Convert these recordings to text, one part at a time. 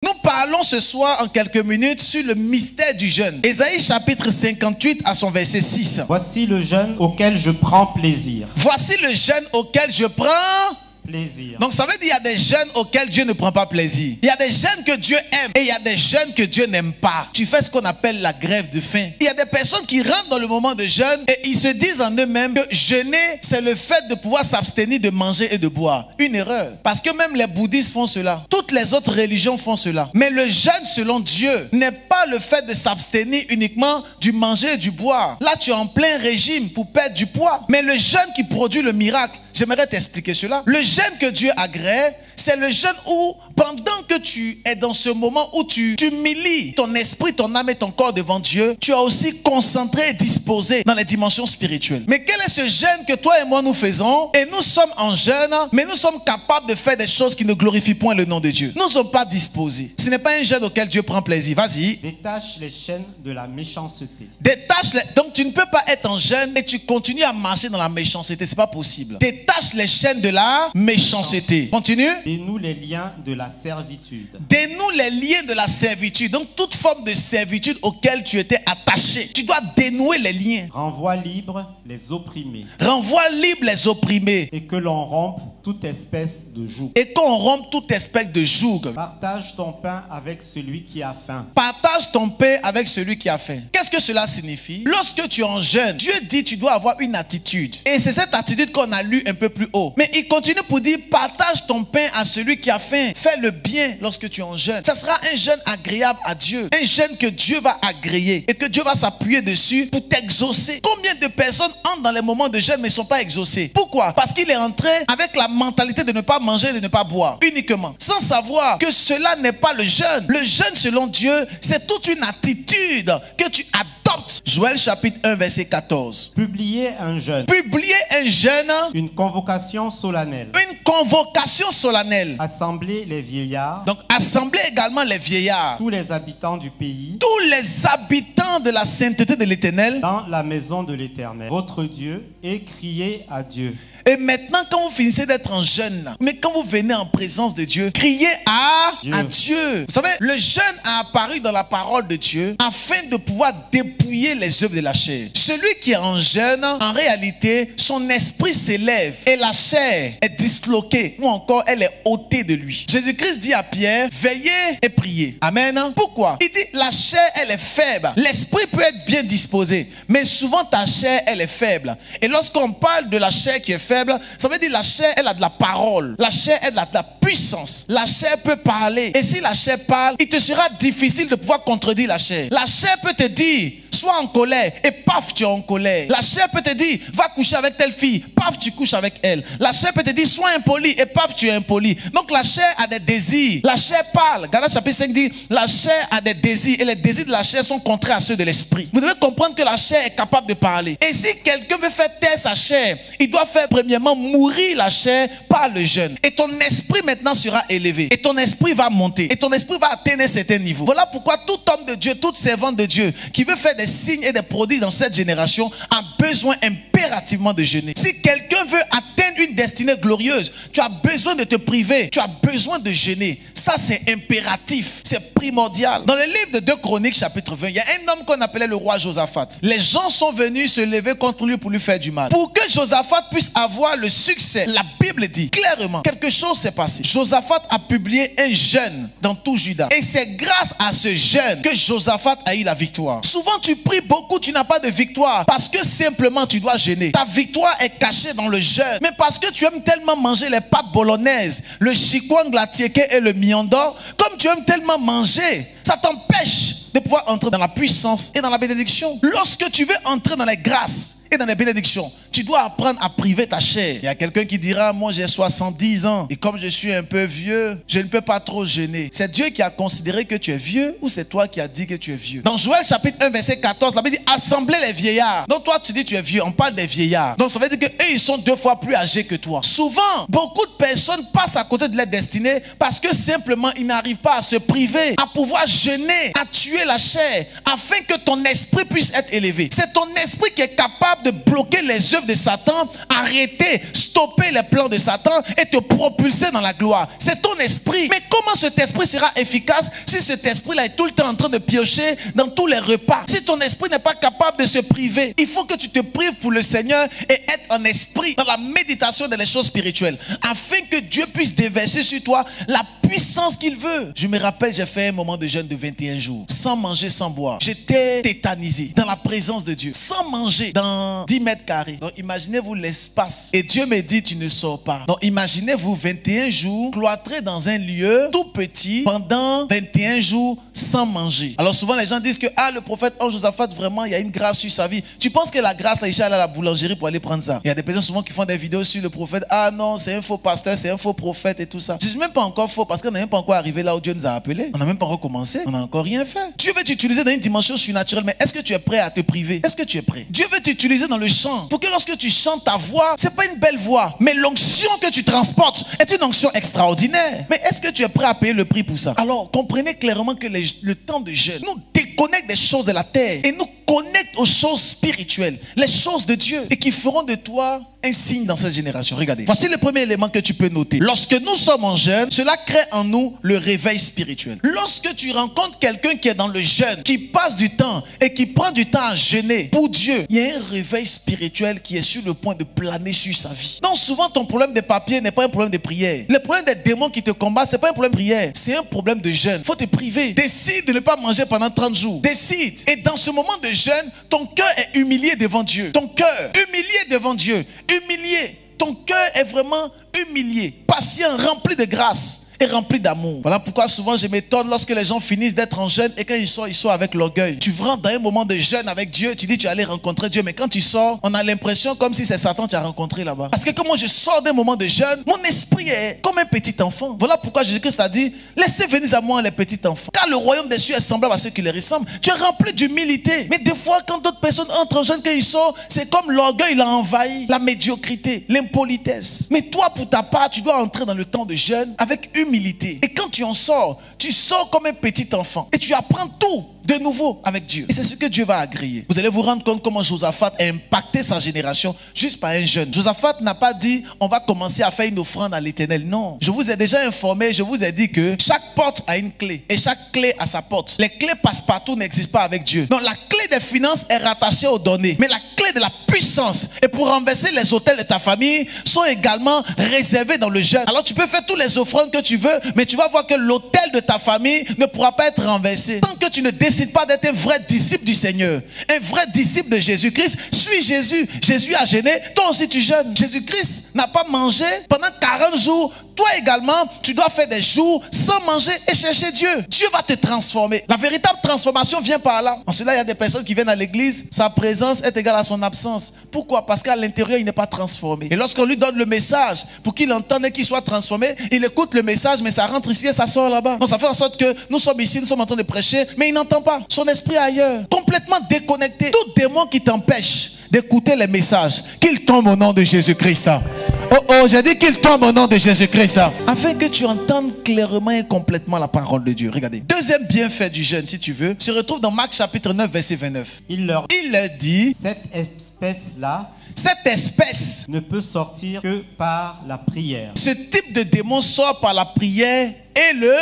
Nous parlons ce soir en quelques minutes sur le mystère du jeûne. Ésaïe chapitre 58 à son verset 6. Voici le jeûne auquel je prends plaisir. Voici le jeûne auquel je prends plaisir. Donc ça veut dire qu'il y a des jeûnes auxquels Dieu ne prend pas plaisir. Il y a des jeûnes que Dieu aime et il y a des jeûnes que Dieu n'aime pas. Tu fais ce qu'on appelle la grève de faim. Il y a des personnes qui rentrent dans le moment de jeûne et ils se disent en eux-mêmes que jeûner, c'est le fait de pouvoir s'abstenir de manger et de boire. Une erreur. Parce que même les bouddhistes font cela. Toutes les autres religions font cela. Mais le jeûne selon Dieu n'est pas le fait de s'abstenir uniquement du manger et du boire. Là, tu es en plein régime pour perdre du poids. Mais le jeûne qui produit le miracle, j'aimerais t'expliquer cela. Le jeûne que Dieu agrée, c'est le jeûne où, pendant que tu es dans ce moment où tu humilies ton esprit, ton âme et ton corps devant Dieu, tu es aussi concentré et disposé dans les dimensions spirituelles. Mais quel est ce jeûne que toi et moi nous faisons? Et nous sommes en jeûne, mais nous sommes capables de faire des choses qui ne glorifient point le nom de Dieu. Nous ne sommes pas disposés. Ce n'est pas un jeûne auquel Dieu prend plaisir. Vas-y. Détache les chaînes de la méchanceté. Donc tu ne peux pas être en jeûne et tu continues à marcher dans la méchanceté. C'est pas possible. Détache les chaînes de la méchanceté. Continue. Dénoue les liens de la servitude. Dénoue les liens de la servitude. Donc toute forme de servitude auquel tu étais attaché, tu dois dénouer les liens. Renvoie libre les opprimés. Renvoie libre les opprimés. Et que l'on rompe toute espèce de joug. Et qu'on rompe toute espèce de joug. Partage ton pain avec celui qui a faim. Partage ton pain avec celui qui a faim. Qu'est-ce que cela signifie? Lorsque tu es en jeûne, Dieu dit tu dois avoir une attitude. Et c'est cette attitude qu'on a lue un peu plus haut. Mais il continue pour dire partage ton pain à celui qui a faim. Fais le bien lorsque tu es en jeûne. Ça sera un jeûne agréable à Dieu. Un jeûne que Dieu va agréer et que Dieu va s'appuyer dessus pour t'exaucer. Combien de personnes entrent dans les moments de jeûne mais ne sont pas exaucées? Pourquoi? Parce qu'il est entré avec la mentalité de ne pas manger et de ne pas boire uniquement, sans savoir que cela n'est pas le jeûne. Le jeûne selon Dieu, c'est toute une attitude que tu adoptes. Joël chapitre 1 verset 14. Publier un jeûne. Publier un jeûne. Une convocation solennelle. Une convocation solennelle. Assembler les vieillards. Donc assembler également les vieillards. Tous les habitants du pays. Tous les habitants de la sainteté de l'Éternel. Dans la maison de l'Éternel, votre Dieu, et criez à Dieu. Et maintenant, quand vous finissez d'être en jeûne, mais quand vous venez en présence de Dieu, criez à Dieu. Vous savez, le jeûne a apparu dans la parole de Dieu afin de pouvoir dépouiller les œuvres de la chair. Celui qui est en jeûne, en réalité, son esprit s'élève et la chair est disloquée ou encore elle est ôtée de lui. Jésus-Christ dit à Pierre, veillez et priez. Amen. Pourquoi? Il dit, la chair, elle est faible. L'esprit peut être bien disposé, mais souvent ta chair, elle est faible. Et lorsqu'on parle de la chair qui est faible, ça veut dire la chair, elle a de la parole. La chair, elle a de la puissance. La chair peut parler. Et si la chair parle, il te sera difficile de pouvoir contredire la chair. La chair peut te dire, sois en colère, et paf, tu es en colère. La chair peut te dire, va coucher avec telle fille, paf, tu couches avec elle. La chair peut te dire, sois impoli, et paf, tu es impoli. Donc la chair a des désirs. La chair parle. Galates chapitre 5 dit, la chair a des désirs, et les désirs de la chair sont contraires à ceux de l'esprit. Vous devez comprendre que la chair est capable de parler. Et si quelqu'un veut faire taire sa chair, il doit faire premièrement mourir la chair par le jeûne. Et ton esprit maintenant sera élevé. Et ton esprit va monter. Et ton esprit va atteindre un certain niveau. Voilà pourquoi tout homme de Dieu, toute servante de Dieu qui veut faire des signes et des prodiges dans cette génération a besoin impérativement de jeûner. Si quelqu'un veut atteindre une destinée glorieuse, tu as besoin de te priver. Tu as besoin de jeûner. Ça, c'est impératif. C'est primordial. Dans le livre de 2 Chroniques, chapitre 20, il y a un homme qu'on appelait le roi Josaphat. Les gens sont venus se lever contre lui pour lui faire du mal. Pour que Josaphat puisse avoir le succès, la Bible dit clairement, quelque chose s'est passé. Josaphat a publié un jeûne dans tout Juda. Et c'est grâce à ce jeûne que Josaphat a eu la victoire. Souvent, tu pries beaucoup, tu n'as pas de victoire parce que simplement tu dois jeûner. Ta victoire est cachée dans le jeûne. Mais parce que tu aimes tellement manger les pâtes bolognaises, le chikwang, la tieke et le miondo, comme tu aimes tellement manger, ça t'empêche de pouvoir entrer dans la puissance et dans la bénédiction. Lorsque tu veux entrer dans les grâces et dans les bénédictions, tu dois apprendre à priver ta chair. Il y a quelqu'un qui dira, moi j'ai 70 ans et comme je suis un peu vieux, je ne peux pas trop jeûner. C'est Dieu qui a considéré que tu es vieux ou c'est toi qui as dit que tu es vieux? Dans Joël chapitre 1 verset 14, la Bible dit assemblez les vieillards. Donc toi tu dis tu es vieux, on parle des vieillards. Donc ça veut dire qu'eux ils sont 2 fois plus âgés que toi. Souvent, beaucoup de personnes passent à côté de leur destinée parce que simplement ils n'arrivent pas à se priver, à pouvoir jeûner, à tuer la chair afin que ton esprit puisse être élevé. C'est ton esprit qui est capable capable de bloquer les œuvres de Satan, arrêter, stopper les plans de Satan et te propulser dans la gloire. C'est ton esprit. Mais comment cet esprit sera efficace si cet esprit-là est tout le temps en train de piocher dans tous les repas? Si ton esprit n'est pas capable de se priver, il faut que tu te prives pour le Seigneur et être en esprit dans la méditation des choses spirituelles, afin que Dieu puisse déverser sur toi la puissance qu'il veut. Je me rappelle, j'ai fait un moment de jeûne de 21 jours, sans manger, sans boire. J'étais tétanisé dans la présence de Dieu, sans manger, dans 10 mètres carrés. Donc imaginez-vous l'espace. Et Dieu me dit, tu ne sors pas. Donc imaginez-vous 21 jours cloîtré dans un lieu tout petit pendant 21 jours sans manger. Alors souvent les gens disent que le prophète Josaphat, vraiment il y a une grâce sur sa vie. Tu penses que la grâce là, il allait à la boulangerie pour aller prendre ça? Il y a des personnes souvent qui font des vidéos sur le prophète. Ah non, c'est un faux pasteur, c'est un faux prophète et tout ça. Je ne dis même pas encore faux parce qu'on n'est même pas encore arrivé là où Dieu nous a appelés. On n'a même pas encore commencé. On n'a encore rien fait. Dieu veut t'utiliser dans une dimension surnaturelle, mais est-ce que tu es prêt à te priver? Est-ce que tu es prêt? Dieu veut t'utiliser dans le chant pour que lorsque tu chantes, ta voix, c'est pas une belle voix, mais l'onction que tu transportes est une onction extraordinaire. Mais est-ce que tu es prêt à payer le prix pour ça? Alors comprenez clairement que le temps de jeûne nous déconnecte des choses de la terre et nous connecte aux choses spirituelles, les choses de Dieu, et qui feront de toi un signe dans cette génération. Regardez, voici le premier élément que tu peux noter. Lorsque nous sommes en jeûne, cela crée en nous le réveil spirituel. Lorsque tu rencontres quelqu'un qui est dans le jeûne, qui passe du temps et qui prend du temps à jeûner pour Dieu, il y a un réveil spirituel qui est sur le point de planer sur sa vie. Donc souvent ton problème de papier n'est pas un problème de prière. Le problème des démons qui te combattent, c'est pas un problème de prière, c'est un problème de jeûne. Faut te priver. Décide de ne pas manger pendant 30 jours. Décide. Et dans ce moment de jeûne, ton cœur est humilié devant Dieu. Ton cœur humilié devant Dieu. Humilié. Ton cœur est vraiment humilié, patient, rempli de grâce et rempli d'amour. Voilà pourquoi souvent je m'étonne lorsque les gens finissent d'être en jeûne et quand ils sortent avec l'orgueil. Tu rentres dans un moment de jeûne avec Dieu, tu dis tu allais rencontrer Dieu, mais quand tu sors, on a l'impression comme si c'est Satan que tu as rencontré là-bas. Parce que quand moi je sors d'un moment de jeûne, mon esprit est comme un petit enfant. Voilà pourquoi Jésus-Christ a dit, laissez venir à moi les petits enfants. Car le royaume des cieux est semblable à ceux qui les ressemblent. Tu es rempli d'humilité. Mais des fois, quand d'autres personnes entrent en jeûne, quand ils sortent, c'est comme l'orgueil l'a envahi, la médiocrité, l'impolitesse. Mais toi, pour ta part, tu dois entrer dans le temps de jeûne avec humilité. Et quand tu en sors, tu sors comme un petit enfant. Et tu apprends tout de nouveau avec Dieu. Et c'est ce que Dieu va agréer. Vous allez vous rendre compte comment Josaphat a impacté sa génération juste par un jeûne. Josaphat n'a pas dit, on va commencer à faire une offrande à l'Éternel. Non. Je vous ai déjà informé, je vous ai dit que chaque porte a une clé. Et chaque clé a sa porte. Les clés passe-partout n'existent pas avec Dieu. Donc la clé des finances est rattachée aux données. Mais la clé de la puissance et pour renverser les autels de ta famille sont également réservés dans le jeûne. Alors tu peux faire toutes les offrandes que tu veux, mais tu vas voir que l'autel de ta famille ne pourra pas être renversé. Tant que tu ne décides pas d'être un vrai disciple du Seigneur, un vrai disciple de Jésus-Christ, suis Jésus. Jésus a jeûné, toi aussi tu jeûnes. Jésus-Christ n'a pas mangé pendant 40 jours. Toi également, tu dois faire des jours sans manger et chercher Dieu. Dieu va te transformer. La véritable transformation vient par là. En cela, il y a des personnes qui viennent à l'église, sa présence est égale à son absence. Pourquoi? Parce qu'à l'intérieur, il n'est pas transformé. Et lorsqu'on lui donne le message pour qu'il entende et qu'il soit transformé, il écoute le message, mais ça rentre ici et ça sort là-bas. Donc ça fait en sorte que nous sommes ici, nous sommes en train de prêcher, mais il n'entend pas. Son esprit est ailleurs, complètement déconnecté. Tout démon qui t'empêche d'écouter les messages, qu'il tombe au nom de Jésus-Christ. Oh, j'ai dit qu'il tombe au nom de Jésus-Christ. Afin que tu entendes clairement et complètement la parole de Dieu. Regardez. Deuxième bienfait du jeûne, si tu veux, se retrouve dans Marc chapitre 9, verset 29. Il leur dit, cette espèce-là cette espèce ne peut sortir que par la prière. Ce type de démon sort par la prière et le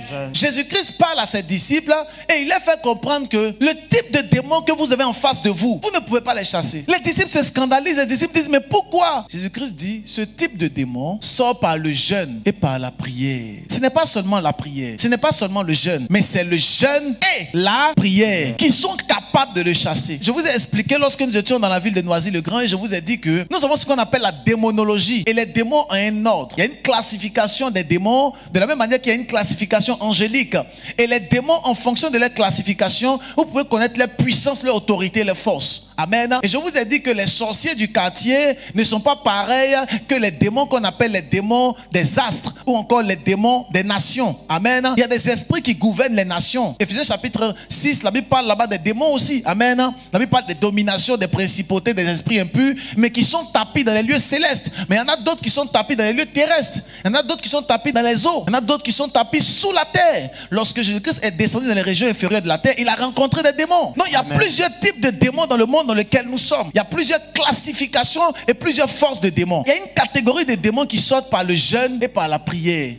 jeûne. Jésus-Christ parle à ses disciples et il leur fait comprendre que le type de démon que vous avez en face de vous, vous ne pouvez pas les chasser. Les disciples se scandalisent, les disciples disent mais pourquoi? Jésus-Christ dit ce type de démon sort par le jeûne et par la prière. Ce n'est pas seulement la prière, ce n'est pas seulement le jeûne, mais c'est le jeûne et la prière qui sont capables de le chasser. Je vous ai expliqué lorsque nous étions dans la ville de Noisy-le-Grand et je vous ai dit que nous avons ce qu'on appelle la démonologie et les démons ont un ordre. Il y a une classification des démons de la même manière qu'il y a une classification angélique. Et les démons, en fonction de leur classification, vous pouvez connaître leur puissance, leur autorité, leur force. Amen. Et je vous ai dit que les sorciers du quartier ne sont pas pareils que les démons qu'on appelle les démons des astres ou encore les démons des nations. Amen. Il y a des esprits qui gouvernent les nations. Éphésiens chapitre 6, la Bible parle là-bas des démons aussi. Amen. La Bible parle des dominations, des principautés, des esprits impurs, mais qui sont tapis dans les lieux célestes. Mais il y en a d'autres qui sont tapis dans les lieux terrestres. Il y en a d'autres qui sont tapis dans les eaux. Il y en a d'autres qui sont tapis sous la terre. Lorsque Jésus-Christ est descendu dans les régions inférieures de la terre, il a rencontré des démons. Donc il y a plusieurs types de démons dans le monde dans lequel nous sommes. Il y a plusieurs classifications et plusieurs forces de démons. Il y a une catégorie de démons qui sortent par le jeûne et par la prière.